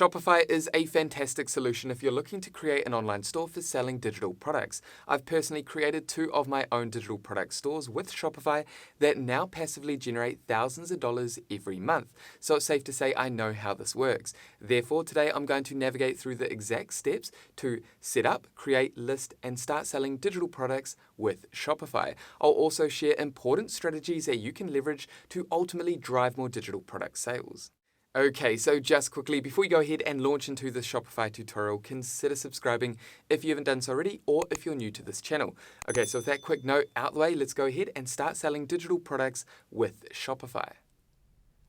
Shopify is a fantastic solution if you're looking to create an online store for selling digital products. I've personally created 2 of my own digital product stores with Shopify that now passively generate thousands of dollars every month. So it's safe to say I know how this works. Therefore, today I'm going to navigate through the exact steps to set up, create, list, and start selling digital products with Shopify. I'll also share important strategies that you can leverage to ultimately drive more digital product sales. Okay, so just quickly, before you go ahead and launch into the Shopify tutorial, consider subscribing if you haven't done so already or if you're new to this channel. Okay, so with that quick note out the way, let's go ahead and start selling digital products with Shopify.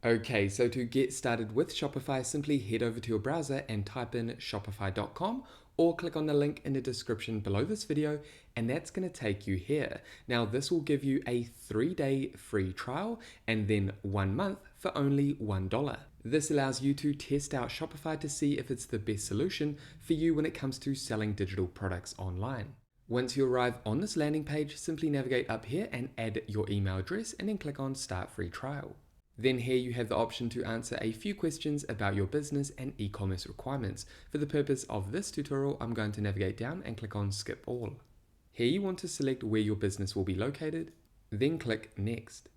Okay, so to get started with Shopify, simply head over to your browser and type in shopify.com or click on the link in the description below this video, and that's going to take you here. Now, this will give you a 3-day free trial and then 1 month for only $1. This allows you to test out Shopify to see if it's the best solution for you when it comes to selling digital products online. Once you arrive on this landing page, simply navigate up here and add your email address and then click on Start Free Trial. Then here you have the option to answer a few questions about your business and e-commerce requirements. For the purpose of this tutorial, I'm going to navigate down and click on Skip All. Here you want to select where your business will be located, then click Next.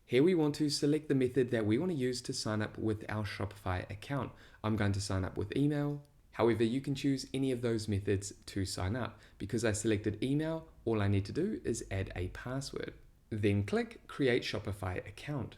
Here we want to select the method that we want to use to sign up with our Shopify account. I'm going to sign up with email. However, you can choose any of those methods to sign up. Because I selected email, all I need to do is add a password. Then click Create Shopify Account.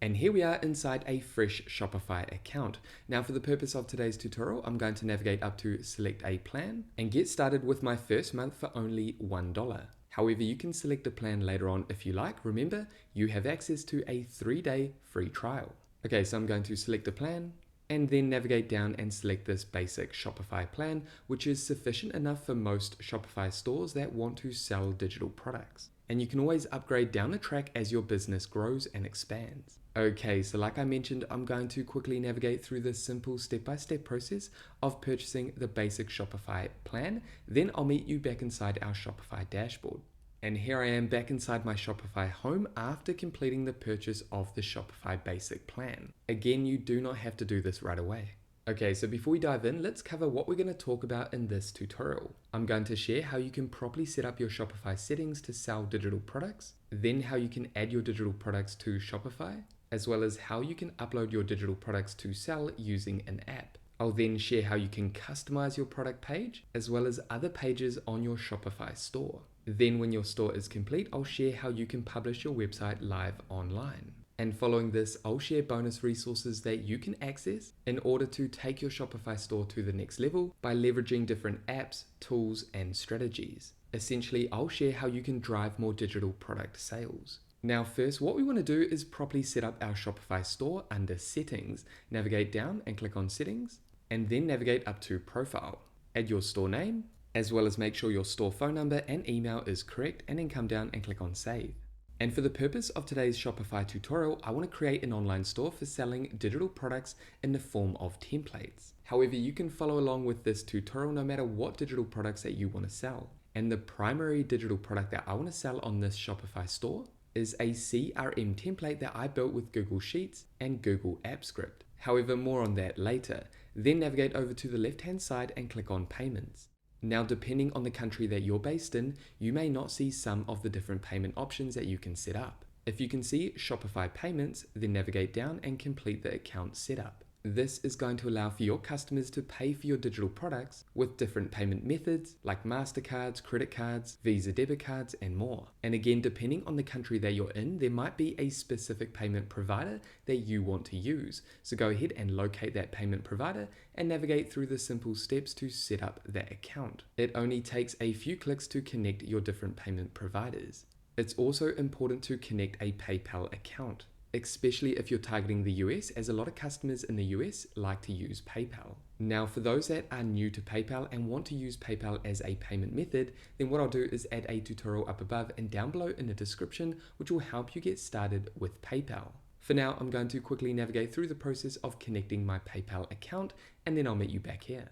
And here we are inside a fresh Shopify account. Now for the purpose of today's tutorial, I'm going to navigate up to select a plan and get started with my first month for only $1. However, you can select a plan later on if you like. Remember, you have access to a 3-day free trial. Okay, so I'm going to select a plan and then navigate down and select this basic Shopify plan, which is sufficient enough for most Shopify stores that want to sell digital products. And you can always upgrade down the track as your business grows and expands. Okay, so like I mentioned, I'm going to quickly navigate through this simple step-by-step process of purchasing the basic Shopify plan. Then I'll meet you back inside our Shopify dashboard. And here I am back inside my Shopify home after completing the purchase of the Shopify basic plan. Again, you do not have to do this right away. Okay, so before we dive in, let's cover what we're going to talk about in this tutorial. I'm going to share how you can properly set up your Shopify settings to sell digital products, then how you can add your digital products to Shopify, as well as how you can upload your digital products to sell using an app. I'll then share how you can customize your product page, as well as other pages on your Shopify store. Then when your store is complete, I'll share how you can publish your website live online. And following this, I'll share bonus resources that you can access in order to take your Shopify store to the next level by leveraging different apps, tools, and strategies. Essentially, I'll share how you can drive more digital product sales. Now first, what we want to do is properly set up our Shopify store under Settings. Navigate down and click on Settings, and then navigate up to Profile. Add your store name, as well as make sure your store phone number and email is correct, and then come down and click on Save. And for the purpose of today's Shopify tutorial, I want to create an online store for selling digital products in the form of templates. However, you can follow along with this tutorial no matter what digital products that you want to sell. And the primary digital product that I want to sell on this Shopify store is a CRM template that I built with Google Sheets and Google Apps Script. However, more on that later. Then navigate over to the left-hand side and click on Payments. Now, depending on the country that you're based in, you may not see some of the different payment options that you can set up. If you can see Shopify Payments, then navigate down and complete the account setup. This is going to allow for your customers to pay for your digital products with different payment methods like MasterCards, credit cards, Visa debit cards, and more. And again, depending on the country that you're in, there might be a specific payment provider that you want to use. So go ahead and locate that payment provider and navigate through the simple steps to set up that account. It only takes a few clicks to connect your different payment providers. It's also important to connect a PayPal account, especially if you're targeting the US, as a lot of customers in the US like to use PayPal. Now, for those that are new to PayPal and want to use PayPal as a payment method, then what I'll do is add a tutorial up above and down below in the description, which will help you get started with PayPal. For now, I'm going to quickly navigate through the process of connecting my PayPal account, and then I'll meet you back here.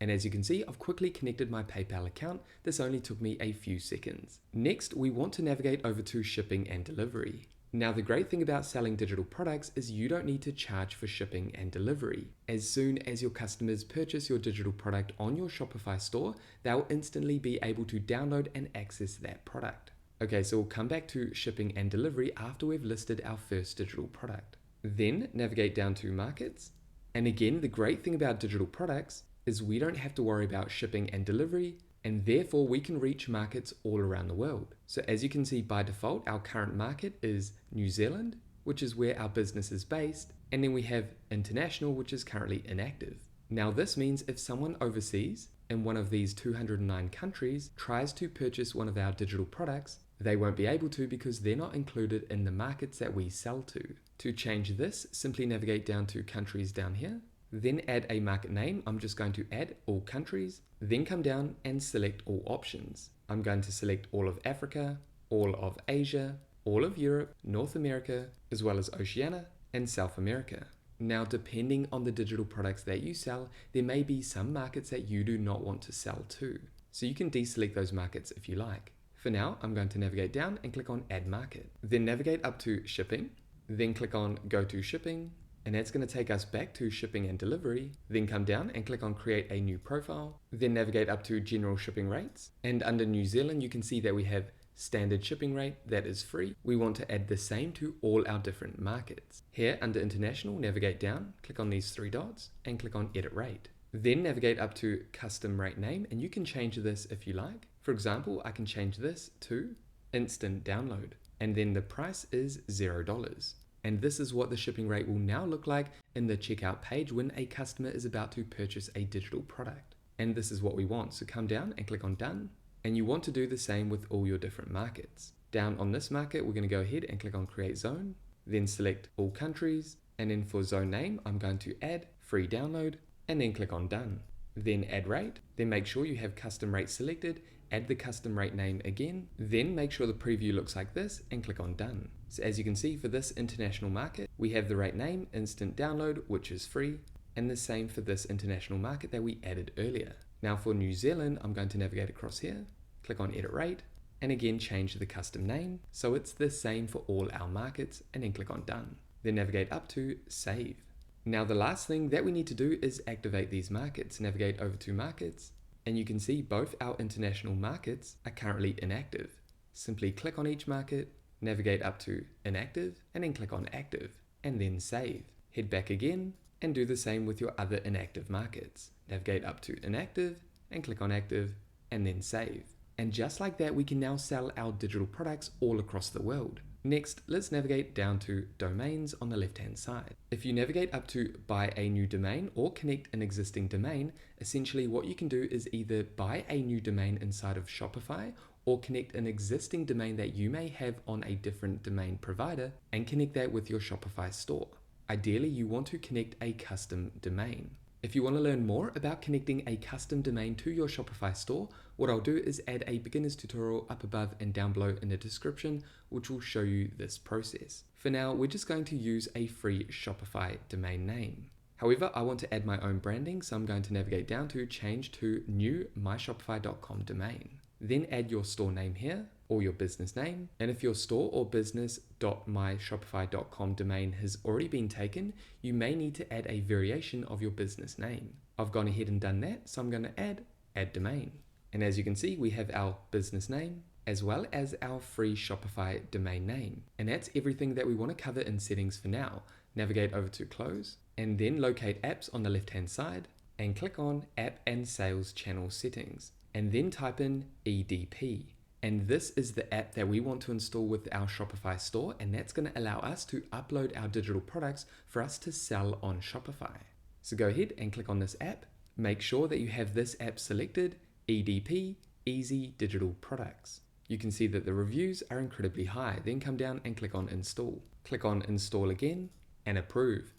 And as you can see, I've quickly connected my PayPal account. This only took me a few seconds. Next, we want to navigate over to shipping and delivery. Now, the great thing about selling digital products is you don't need to charge for shipping and delivery. As soon as your customers purchase your digital product on your Shopify store, they'll instantly be able to download and access that product. Okay, so we'll come back to shipping and delivery after we've listed our first digital product. Then navigate down to markets. And again, the great thing about digital products is we don't have to worry about shipping and delivery, and therefore we can reach markets all around the world. So as you can see, by default, our current market is New Zealand, which is where our business is based, and then we have international, which is currently inactive. Now this means if someone overseas in one of these 209 countries tries to purchase one of our digital products, they won't be able to because they're not included in the markets that we sell to. To change this, simply navigate down to countries down here, then add a market name. I'm just going to add all countries, then come down and select all options. I'm going to select all of Africa, all of Asia, all of Europe, North America, as well as Oceania and South America. Now, depending on the digital products that you sell, there may be some markets that you do not want to sell to. So you can deselect those markets if you like. For now, I'm going to navigate down and click on Add Market. Then navigate up to Shipping, then click on Go to Shipping, and that's going to take us back to shipping and delivery. Then come down and click on Create a New Profile, then navigate up to General Shipping Rates. And under New Zealand, you can see that we have Standard Shipping Rate, that is free. We want to add the same to all our different markets. Here under International, navigate down, click on these three dots, and click on Edit Rate. Then navigate up to Custom Rate Name, and you can change this if you like. For example, I can change this to Instant Download, and then the price is $0. And this is what the shipping rate will now look like in the checkout page when a customer is about to purchase a digital product. And this is what we want. So come down and click on Done. And you want to do the same with all your different markets. Down on this market, we're going to go ahead and click on Create Zone, then select all countries. And then for zone name, I'm going to add free download and then click on Done. Then add rate, then make sure you have custom rate selected, add the custom rate name again, then make sure the preview looks like this and click on Done. So as you can see, for this international market, we have the rate name, instant download, which is free, and the same for this international market that we added earlier. Now for New Zealand, I'm going to navigate across here, click on Edit Rate, and again change the custom name, so it's the same for all our markets, and then click on Done. Then navigate up to Save. Now the last thing that we need to do is activate these markets. Navigate over to Markets, and you can see both our international markets are currently inactive. Simply click on each market, navigate up to Inactive, and then click on Active, and then Save. Head back again, and do the same with your other inactive markets. Navigate up to Inactive, and click on Active, and then Save. And just like that, we can now sell our digital products all across the world. Next, let's navigate down to Domains on the left-hand side. If you navigate up to Buy a New Domain or Connect an Existing Domain, essentially what you can do is either buy a new domain inside of Shopify or connect an existing domain that you may have on a different domain provider and connect that with your Shopify store. Ideally, you want to connect a custom domain. If you want to learn more about connecting a custom domain to your Shopify store, what I'll do is add a beginner's tutorial up above and down below in the description, which will show you this process. For now, we're just going to use a free Shopify domain name. However, I want to add my own branding, so I'm going to navigate down to Change to New myshopify.com domain. Then add your store name here, or your business name. And if your store or business.myshopify.com domain has already been taken, you may need to add a variation of your business name. I've gone ahead and done that, so I'm going to add domain. And as you can see, we have our business name as well as our free Shopify domain name. And that's everything that we want to cover in settings for now. Navigate over to Close, and then locate Apps on the left-hand side, and click on App and Sales Channel Settings, and then type in EDP. And this is the app that we want to install with our Shopify store, and that's going to allow us to upload our digital products for us to sell on Shopify. So go ahead and click on this app. Make sure that you have this app selected, EDP, Easy Digital Products. You can see that the reviews are incredibly high. Then come down and click on Install. Click on Install again and Approve.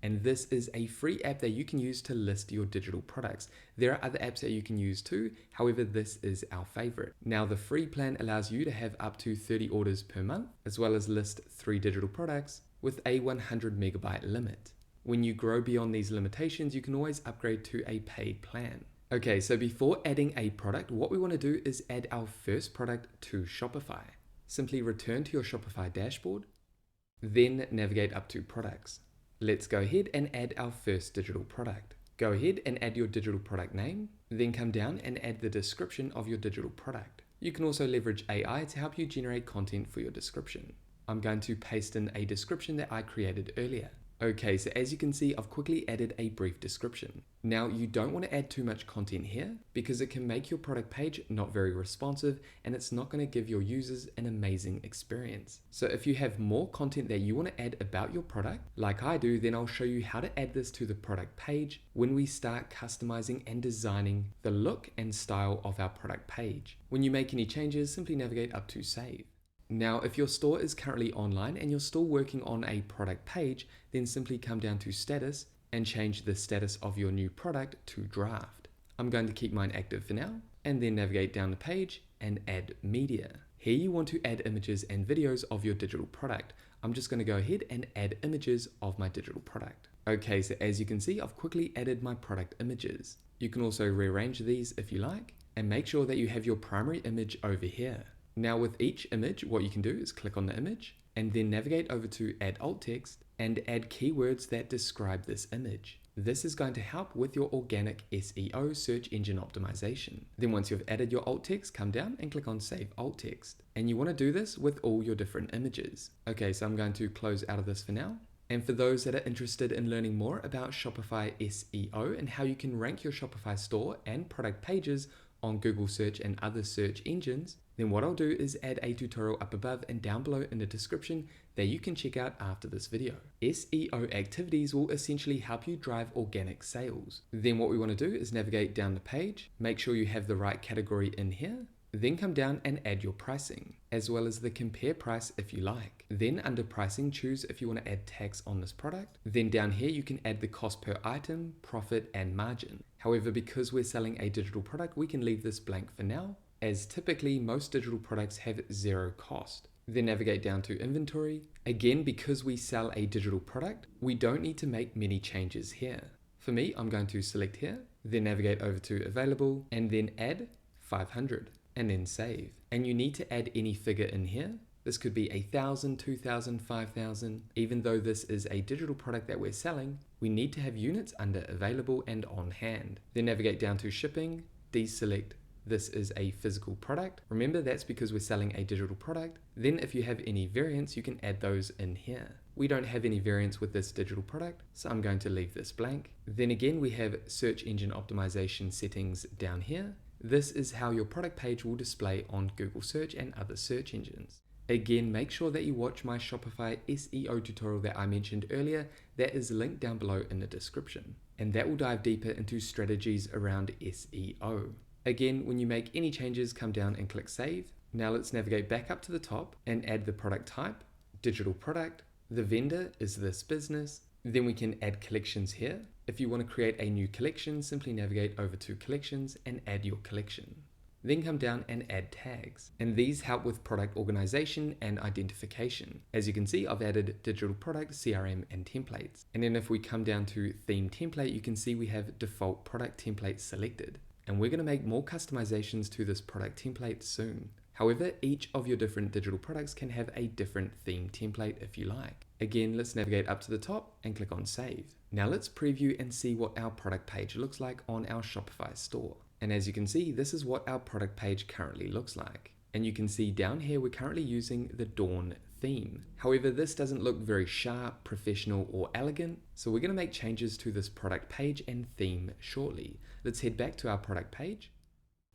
And this is a free app that you can use to list your digital products. There are other apps that you can use too, however this is our favorite. Now the free plan allows you to have up to 30 orders per month, as well as list 3 digital products with a 100 megabyte limit. When you grow beyond these limitations, you can always upgrade to a paid plan. Okay, so before adding a product, what we want to do is add our first product to Shopify. Simply return to your Shopify dashboard, Then navigate up to products. Let's go ahead and add our first digital product. Go ahead and add your digital product name, then come down and add the description of your digital product. You can also leverage AI to help you generate content for your description. I'm going to paste in a description that I created earlier. Okay, so as you can see, I've quickly added a brief description. Now, you don't want to add too much content here because it can make your product page not very responsive and it's not going to give your users an amazing experience. So if you have more content that you want to add about your product, like I do, then I'll show you how to add this to the product page when we start customizing and designing the look and style of our product page. When you make any changes, simply navigate up to save. Now, if your store is currently online and you're still working on a product page, then simply come down to status and change the status of your new product to draft. I'm going to keep mine active for now and then navigate down the page and add media. Here you want to add images and videos of your digital product. I'm just going to go ahead and add images of my digital product. Okay, so as you can see, I've quickly added my product images. You can also rearrange these if you like and make sure that you have your primary image over here. Now with each image, what you can do is click on the image and then navigate over to add alt text and add keywords that describe this image. This is going to help with your organic SEO, search engine optimization. Then once you've added your alt text, come down and click on save alt text. And you want to do this with all your different images. Okay, so I'm going to close out of this for now. And for those that are interested in learning more about Shopify SEO and how you can rank your Shopify store and product pages on Google search and other search engines, then what I'll do is add a tutorial up above and down below in the description that you can check out after this video. SEO activities will essentially help you drive organic sales. Then what we want to do is navigate down the page, make sure you have the right category in here, then come down and add your pricing, as well as the compare price if you like. Then under pricing, choose if you want to add tags on this product. Then down here, you can add the cost per item, profit, and margin. However, because we're selling a digital product, we can leave this blank for now, as typically most digital products have zero cost. Then navigate down to inventory. Again, because we sell a digital product, we don't need to make many changes here. For me, I'm going to select here, then navigate over to available, and then add 500, and then save. And you need to add any figure in here. This could be 1,000, 2,000, 5,000. Even though this is a digital product that we're selling, we need to have units under available and on hand. Then navigate down to shipping, deselect this is a physical product. Remember, that's because we're selling a digital product. Then if you have any variants, you can add those in here. We don't have any variants with this digital product, so I'm going to leave this blank. Then again, we have search engine optimization settings down here. This is how your product page will display on Google search and other search engines. Again, make sure that you watch my Shopify SEO tutorial that I mentioned earlier. That is linked down below in the description. And that will dive deeper into strategies around SEO. Again, when you make any changes, come down and click save. Now let's navigate back up to the top and add the product type, digital product. The vendor is this business. Then we can add collections here. If you want to create a new collection, simply navigate over to collections and add your collection. Then come down and add tags. And these help with product organization and identification. As you can see, I've added digital product, CRM, and templates. And then if we come down to theme template, you can see we have default product template selected. And we're going to make more customizations to this product template soon. However, each of your different digital products can have a different theme template if you like. Again, let's navigate up to the top and click on save. Now let's preview and see what our product page looks like on our Shopify store. And as you can see, this is what our product page currently looks like. And you can see down here, we're currently using the Dawn theme. However, this doesn't look very sharp, professional, or elegant. So we're going to make changes to this product page and theme shortly. Let's head back to our product page.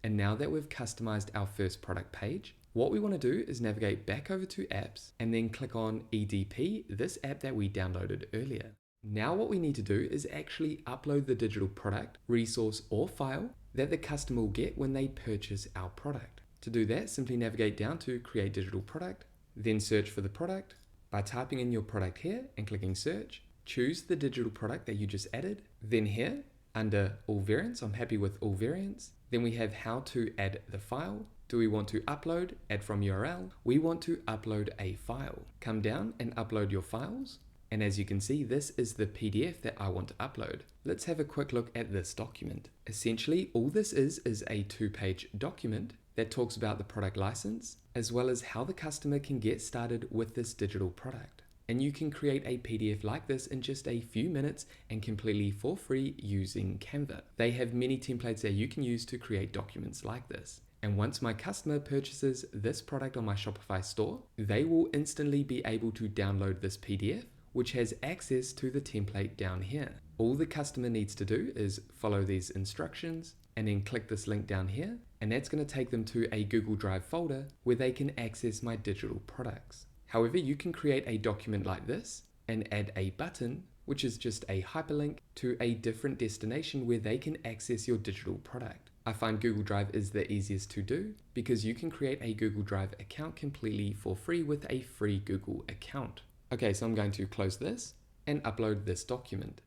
And now that we've customized our first product page, what we want to do is navigate back over to apps and then click on EDP, this app that we downloaded earlier. Now what we need to do is actually upload the digital product, resource, or file that the customer will get when they purchase our product. To do that, simply navigate down to create digital product, then search for the product by typing in your product here and clicking search. Choose the digital product that you just added. Then here, under all variants, I'm happy with all variants. Then we have how to add the file. Do we want to upload, add from URL? We want to upload a file. Come down and upload your files. And as you can see, this is the PDF that I want to upload. Let's have a quick look at this document. Essentially, all this is a 2-page document that talks about the product license, as well as how the customer can get started with this digital product. and you can create a PDF like this in just a few minutes and completely for free using Canva. They have many templates that you can use to create documents like this. And once my customer purchases this product on my Shopify store, they will instantly be able to download this PDF, which has access to the template down here. All the customer needs to do is follow these instructions and then click this link down here, and that's going to take them to a Google Drive folder where they can access my digital products. However, you can create a document like this and add a button, which is just a hyperlink to a different destination where they can access your digital product. I find Google Drive is the easiest to do because you can create a Google Drive account completely for free with a free Google account. Okay, so I'm going to close this and upload this document.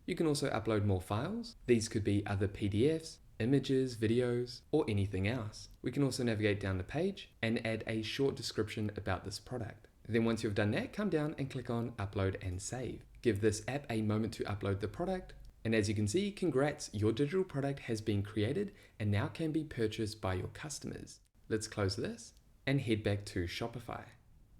You can also upload more files. These could be other PDFs, images, videos, or anything else. We can also navigate down the page and add a short description about this product. Then once you've done that, come down and click on Upload and Save. Give this app a moment to upload the product. And as you can see, congrats, your digital product has been created and now can be purchased by your customers. Let's close this and head back to Shopify.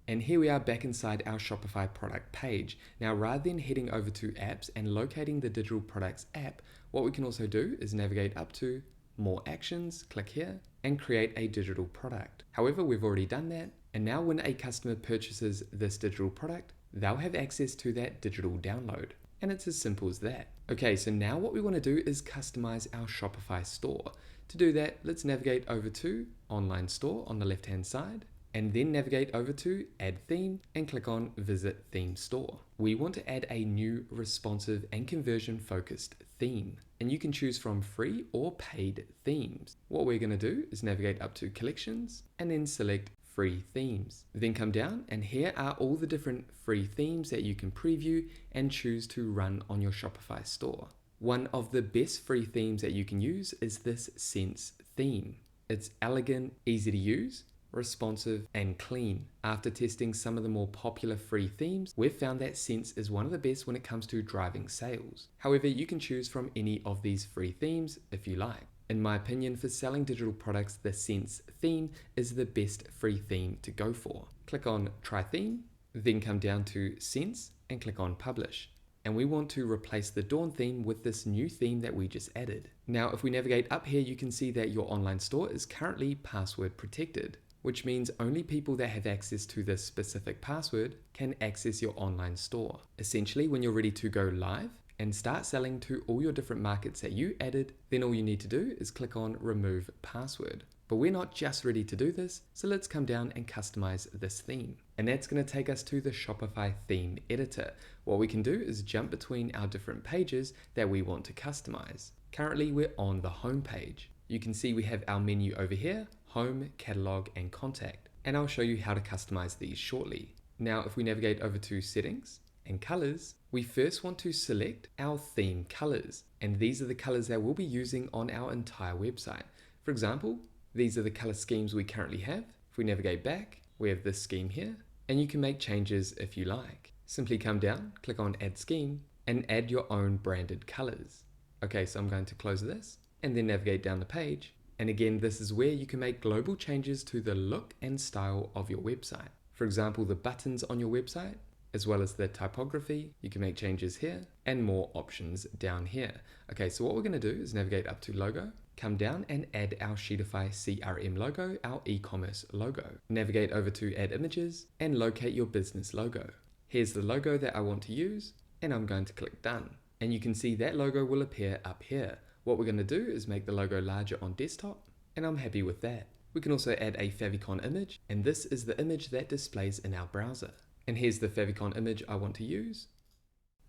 And here we are back inside our Shopify product page. Now, rather than heading over to apps and locating the digital products app, what we can also do is navigate up to more actions, click here, and create a digital product. However, we've already done that. And now when a customer purchases this digital product, they'll have access to that digital download. And it's as simple as that. Okay, so now what we want to do is customize our Shopify store. To do that, let's navigate over to Online Store on the left-hand side, and then navigate over to Add Theme and click on Visit Theme Store. We want to add a new responsive and conversion-focused theme, and you can choose from free or paid themes. What we're going to do is navigate up to Collections and then select Free Themes. Then come down, and here are all the different free themes that you can preview and choose to run on your Shopify store. One of the best free themes that you can use is this Sense theme. It's elegant, easy to use, responsive, and clean. After testing some of the more popular free themes, we've found that Sense is one of the best when it comes to driving sales. However, you can choose from any of these free themes if you like. In my opinion, for selling digital products, the Sense theme is the best free theme to go for. Click on Try Theme, then come down to Sense and click on Publish. And we want to replace the Dawn theme with this new theme that we just added. Now, if we navigate up here, you can see that your online store is currently password protected, which means only people that have access to this specific password can access your online store. Essentially, when you're ready to go live and start selling to all your different markets that you added, then all you need to do is click on Remove Password. But we're not just ready to do this, so let's come down and customize this theme. And that's going to take us to the Shopify theme editor. What we can do is jump between our different pages that we want to customize. Currently, we're on the home page. You can see we have our menu over here, Home, Catalog, and Contact. And I'll show you how to customize these shortly. Now, if we navigate over to Settings and Colors, we first want to select our theme colors. And these are the colors that we'll be using on our entire website. For example, these are the color schemes we currently have. If we navigate back, we have this scheme here, and you can make changes if you like. Simply come down, click on Add Scheme, and add your own branded colors. Okay, so I'm going to close this, and then navigate down the page. And again, this is where you can make global changes to the look and style of your website. For example, the buttons on your website, as well as the typography, you can make changes here, and more options down here. Okay, so what we're gonna do is navigate up to Logo, come down and add our Shopify CRM logo, our e-commerce logo. Navigate over to Add Images and locate your business logo. Here's the logo that I want to use, and I'm going to click Done. And you can see that logo will appear up here. What we're gonna do is make the logo larger on desktop, and I'm happy with that. We can also add a favicon image, and this is the image that displays in our browser. And here's the favicon image I want to use,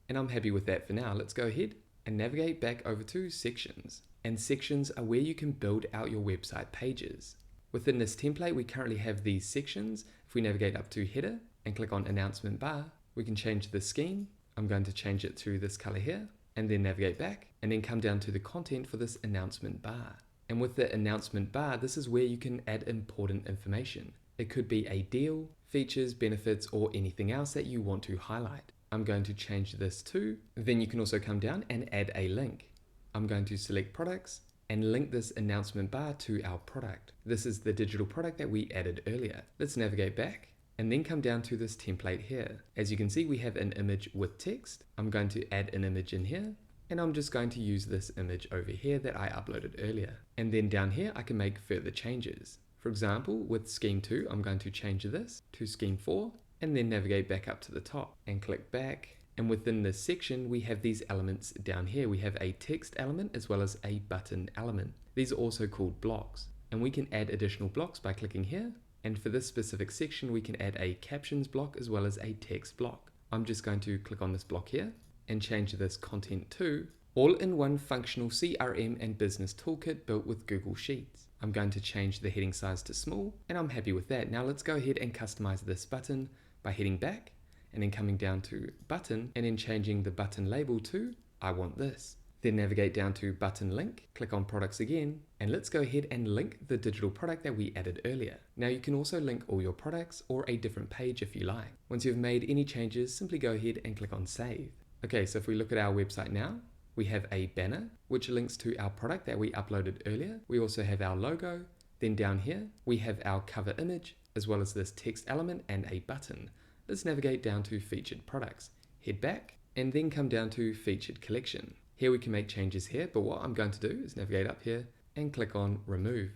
and I'm happy with that for now. Let's go ahead and navigate back over to Sections. And sections are where you can build out your website pages. Within this template, we currently have these sections. If we navigate up to Header and click on Announcement Bar, we can change the scheme. I'm going to change it to this color here, and then navigate back, and then come down to the content for this announcement bar. And with the announcement bar, this is where you can add important information. It could be a deal, features, benefits, or anything else that you want to highlight. I'm going to change this to, then you can also come down and add a link. I'm going to select products and link this announcement bar to our product. This is the digital product that we added earlier. Let's navigate back and then come down to this template here. As you can see, we have an image with text. I'm going to add an image in here, and I'm just going to use this image over here that I uploaded earlier. And then down here, I can make further changes. For example, with scheme 2, I'm going to change this to scheme 4, and then navigate back up to the top and click back. And within this section, we have these elements down here. We have a text element as well as a button element. These are also called blocks. And we can add additional blocks by clicking here. And for this specific section, we can add a captions block as well as a text block. I'm just going to click on this block here and change this content to all-in-one functional CRM and business toolkit built with Google Sheets. I'm going to change the heading size to small, and I'm happy with that. Now let's go ahead and customize this button by heading back and then coming down to button and then changing the button label to I want this. Then navigate down to button link, click on products again, and let's go ahead and link the digital product that we added earlier. Now you can also link all your products or a different page if you like. Once you've made any changes, simply go ahead and click on save. Okay, so if we look at our website now, we have a banner which links to our product that we uploaded earlier. We also have our logo. Then down here, we have our cover image as well as this text element and a button. Let's navigate down to featured products, head back, and then come down to featured collection. Here we can make changes here, but what I'm going to do is navigate up here and click on remove.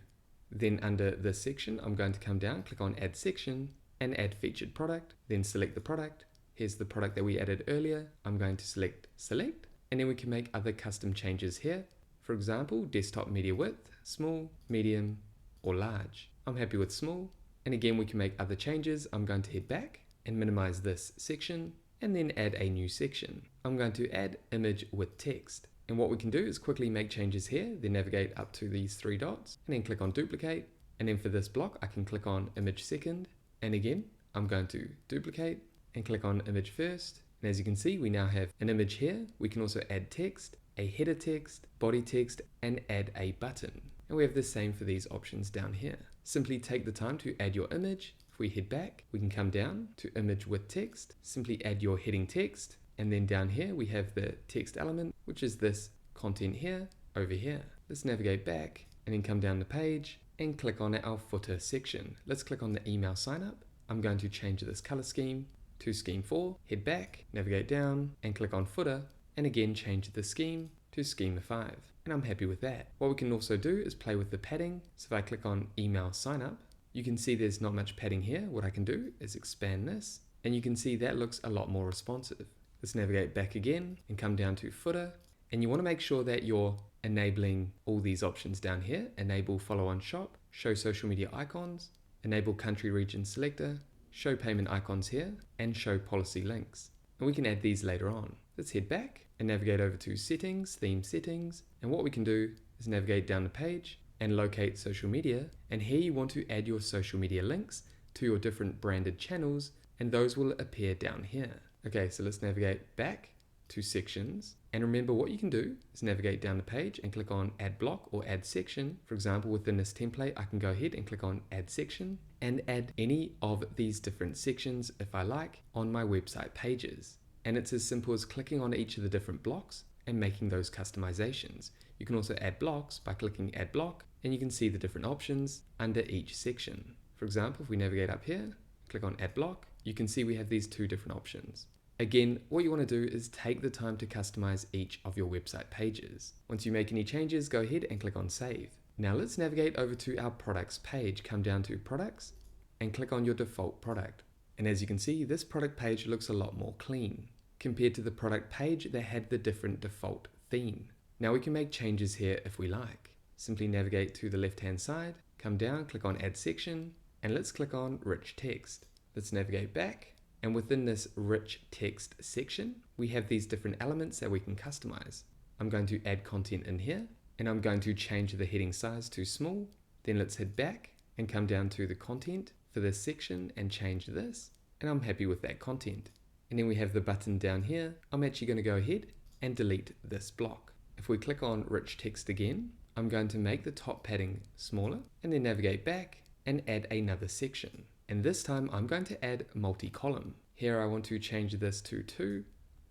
Then under this section, I'm going to come down, click on add section and add featured product, then select the product. Here's the product that we added earlier. I'm going to select, and then we can make other custom changes here. For example, desktop media width, small, medium, or large. I'm happy with small. And again, we can make other changes. I'm going to head back and minimize this section and then add a new section. I'm going to add image with text. And what we can do is quickly make changes here, then navigate up to these 3 dots and then click on duplicate. And then for this block, I can click on image second. And again, I'm going to duplicate and click on image first. And as you can see, we now have an image here. We can also add text, a header text, body text, and add a button. And we have the same for these options down here. Simply take the time to add your image. If we head back, we can come down to image with text, simply add your heading text, and then down here we have the text element, which is this content here, over here. Let's navigate back and then come down the page and click on our footer section. Let's click on the email sign up. I'm going to change this color scheme to scheme 4, head back, navigate down and click on footer, and again change the scheme to schema 5. And I'm happy with that. What we can also do is play with the padding. So if I click on email sign up, you can see there's not much padding here. What I can do is expand this, and you can see that looks a lot more responsive. Let's navigate back again and come down to footer. And you want to make sure that you're enabling all these options down here. Enable follow on shop, show social media icons, enable country region selector, show payment icons here, and show policy links. And we can add these later on. Let's head back and navigate over to settings, theme settings. And what we can do is navigate down the page and locate social media. And here you want to add your social media links to your different branded channels, and those will appear down here. Okay, so let's navigate back to sections. And remember, what you can do is navigate down the page and click on add block or add section. For example, within this template, I can go ahead and click on add section and add any of these different sections if I like on my website pages. And it's as simple as clicking on each of the different blocks and making those customizations. You can also add blocks by clicking add block, and you can see the different options under each section. For example, if we navigate up here, click on add block, you can see we have these 2 different options. Again, what you want to do is take the time to customize each of your website pages. Once you make any changes, go ahead and click on save. Now let's navigate over to our products page, come down to products and click on your default product. And as you can see, this product page looks a lot more clean compared to the product page that had the different default theme. Now we can make changes here if we like. Simply navigate to the left-hand side, come down, click on add section, and let's click on rich text. Let's navigate back, and within this rich text section, we have these different elements that we can customize. I'm going to add content in here, and I'm going to change the heading size to small. Then let's head back and come down to the content for this section and change this, and I'm happy with that content. And then we have the button down here. I'm actually going to go ahead and delete this block. If we click on rich text again, I'm going to make the top padding smaller and then navigate back and add another section. And this time I'm going to add multi-column. Here I want to change this to 2.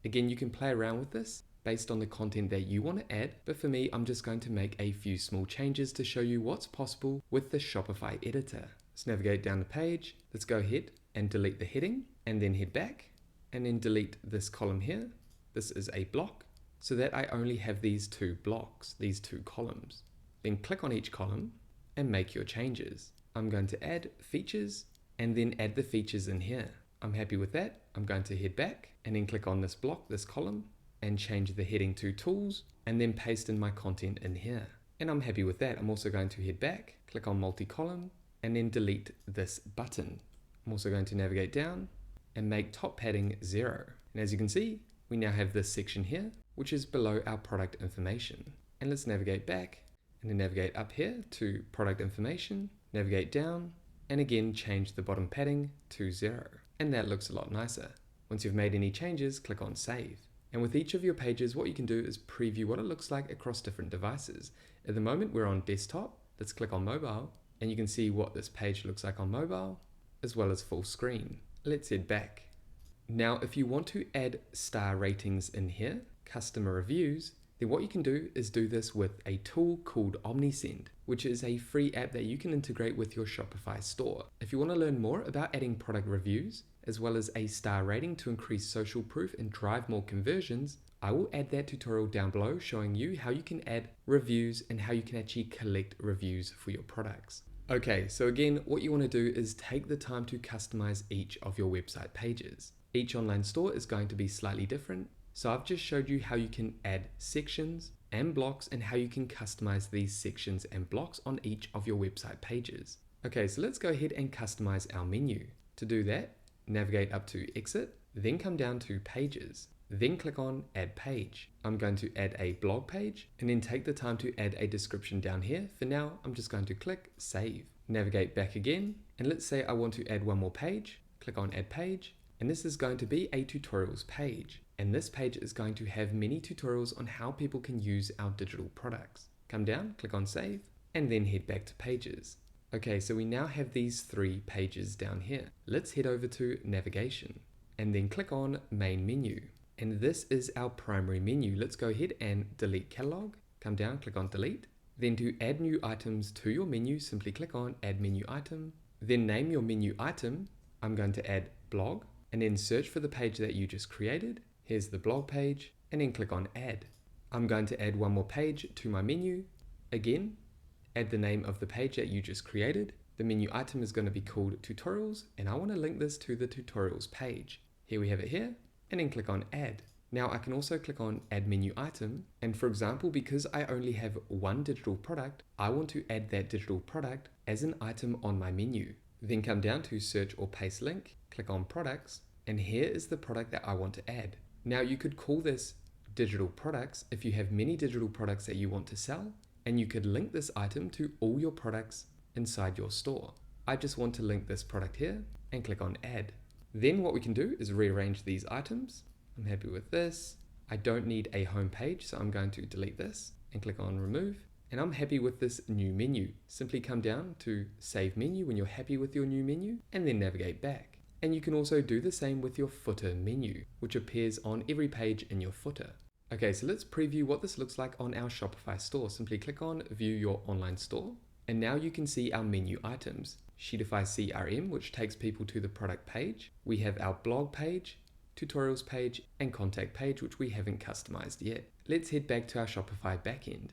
Again, you can play around with this based on the content that you want to add, but for me, I'm just going to make a few small changes to show you what's possible with the Shopify editor. Let's navigate down the page. Let's go ahead and delete the heading, and then head back and then delete this column here. This is a block, so that I only have these two blocks, these two columns. Then click on each column and make your changes. I'm going to add features and then add the features in here. I'm happy with that. I'm going to head back and then click on this block, this column, and change the heading to tools and then paste in my content in here. And I'm happy with that. I'm also going to head back, click on multi-column, and then delete this button. I'm also going to navigate down and make top padding 0. And as you can see, we now have this section here, which is below our product information. And let's navigate back and then navigate up here to product information, navigate down, and again change the bottom padding to 0. And that looks a lot nicer. Once you've made any changes, click on save. And with each of your pages, what you can do is preview what it looks like across different devices. At the moment, we're on desktop. Let's click on mobile, and you can see what this page looks like on mobile, as well as full screen. Let's head back. Now, if you want to add star ratings in here, customer reviews, then what you can do is do this with a tool called OmniSend, which is a free app that you can integrate with your Shopify store. If you want to learn more about adding product reviews, as well as a star rating to increase social proof and drive more conversions, I will add that tutorial down below showing you how you can add reviews and how you can actually collect reviews for your products. Okay, so again, what you want to do is take the time to customize each of your website pages. Each online store is going to be slightly different, so I've just showed you how you can add sections and blocks and how you can customize these sections and blocks on each of your website pages. Okay, so let's go ahead and customize our menu. To do that, navigate up to exit, then come down to pages, then click on add page. I'm going to add a blog page and then take the time to add a description down here. For now, I'm just going to click save. Navigate back again, and let's say I want to add one more page. Click on add page, and this is going to be a tutorials page. And this page is going to have many tutorials on how people can use our digital products. Come down, click on save, and then head back to pages. Okay, so we now have these 3 pages down here. Let's head over to navigation and then click on main menu. And this is our primary menu. Let's go ahead and delete catalog. Come down, click on delete. Then to add new items to your menu, simply click on add menu item. Then name your menu item. I'm going to add blog and then search for the page that you just created. Here's the blog page, and then click on add. I'm going to add one more page to my menu. Again, add the name of the page that you just created. The menu item is going to be called tutorials, and I want to link this to the tutorials page. Here we have it here, and then click on add. Now I can also click on add menu item, and for example, because I only have one digital product, I want to add that digital product as an item on my menu. Then come down to search or paste link, click on products, and here is the product that I want to add. Now you could call this digital products if you have many digital products that you want to sell, and you could link this item to all your products inside your store. I just want to link this product here and click on add. Then what we can do is rearrange these items. I'm happy with this. I don't need a home page, so I'm going to delete this and click on remove. And I'm happy with this new menu. Simply come down to save menu when you're happy with your new menu and then navigate back. And you can also do the same with your footer menu, which appears on every page in your footer. Okay, so let's preview what this looks like on our Shopify store. Simply click on view your online store. And now you can see our menu items. Shopify CRM, which takes people to the product page. We have our blog page, tutorials page, and contact page, which we haven't customized yet. Let's head back to our Shopify backend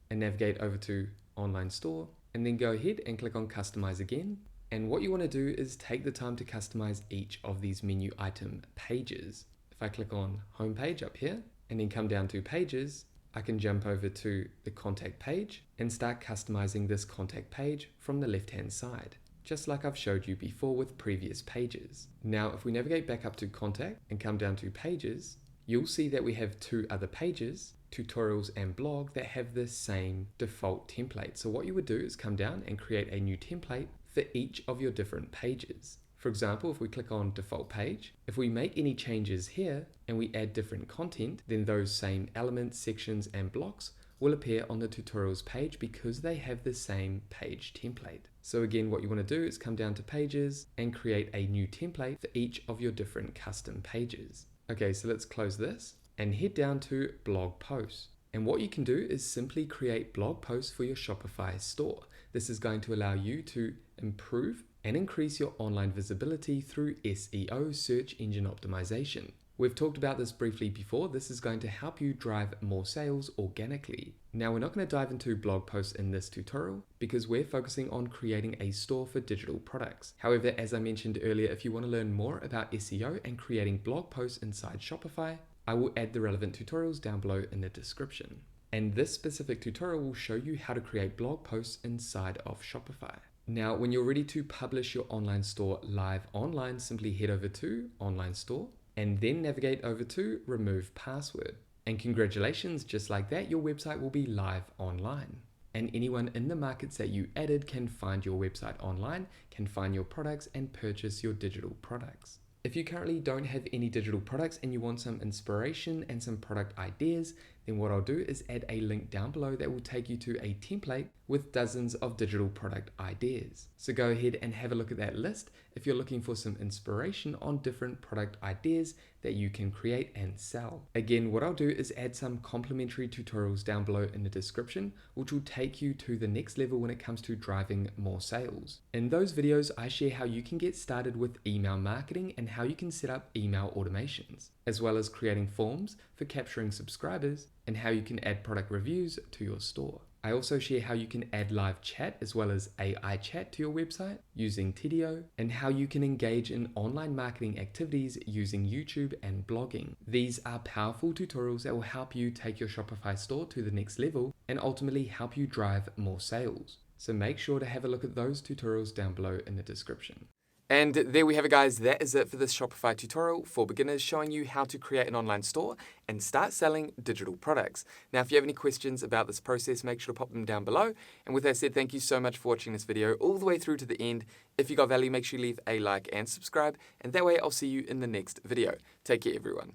and navigate over to online store, and then go ahead and click on customize again. And what you want to do is take the time to customize each of these menu item pages. If I click on home page up here and then come down to pages, I can jump over to the contact page and start customizing this contact page from the left hand side, just like I've showed you before with previous pages. Now, if we navigate back up to contact and come down to pages, you'll see that we have 2 other pages, tutorials and blog, that have the same default template. So what you would do is come down and create a new template for each of your different pages. For example, if we click on default page, if we make any changes here and we add different content, then those same elements, sections, and blocks will appear on the tutorials page because they have the same page template. So again, what you want to do is come down to pages and create a new template for each of your different custom pages. Okay, so let's close this and head down to blog posts. And what you can do is simply create blog posts for your Shopify store. This is going to allow you to improve and increase your online visibility through SEO, search engine optimization. We've talked about this briefly before. This is going to help you drive more sales organically. Now, we're not going to dive into blog posts in this tutorial because we're focusing on creating a store for digital products. However, as I mentioned earlier, if you want to learn more about SEO and creating blog posts inside Shopify, I will add the relevant tutorials down below in the description. And this specific tutorial will show you how to create blog posts inside of Shopify. Now, when you're ready to publish your online store live online, simply head over to Online Store and then navigate over to Remove Password. And congratulations, just like that, your website will be live online. And anyone in the markets that you added can find your website online, can find your products and purchase your digital products. If you currently don't have any digital products and you want some inspiration and some product ideas, then what I'll do is add a link down below that will take you to a template with dozens of digital product ideas. So go ahead and have a look at that list if you're looking for some inspiration on different product ideas that you can create and sell. Again, what I'll do is add some complimentary tutorials down below in the description, which will take you to the next level when it comes to driving more sales. In those videos, I share how you can get started with email marketing and how you can set up email automations, as well as creating forms for capturing subscribers and how you can add product reviews to your store. I also share how you can add live chat as well as AI chat to your website using Tidio, and how you can engage in online marketing activities using YouTube and blogging. These are powerful tutorials that will help you take your Shopify store to the next level and ultimately help you drive more sales. So make sure to have a look at those tutorials down below in the description. And there we have it, guys. That is it for this Shopify tutorial for beginners, showing you how to create an online store and start selling digital products. Now, if you have any questions about this process, make sure to pop them down below. And with that said, thank you so much for watching this video all the way through to the end. If you got value, make sure you leave a like and subscribe. And that way I'll see you in the next video. Take care, everyone.